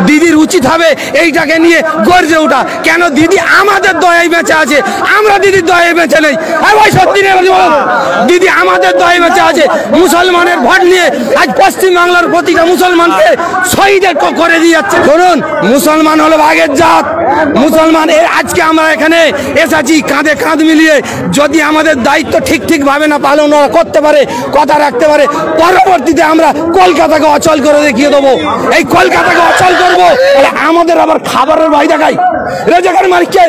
দিদির উচিত হবে এইটাকে নিয়ে গর্জে ওঠা। কেন দিদি আমাদের দয়ায় বেঁচে আছে, আমরা দিদির দয়ায় বেঁচে নেই। ভাই সত্যি নেই, দিদি আমাদের দয়ায় বেঁচে আছে। মুসলমানের ভোট নিয়ে আজ পশ্চিমবাংলার প্রতিটা মুসলমানকে শহীদের করে দিয়ে যাচ্ছে। ধরুন মুসলমান হলো ভাগের জাত, মুসলমান আজকে আমরা এখানে এসেছি কাঁধে কাঁধ মিলিয়ে। যদি আমাদের দায়িত্ব ঠিকভাবে না পালন করতে পারে, কথা রাখতে পারে, পরবর্তীতে আমরা কলকাতাকে অচল করে দেখিয়ে দেবো। এই কলকাতাকে অচল করবো, আমাদের আবার খাবারের ভাই দেখাই রেজাকার মালিক কে?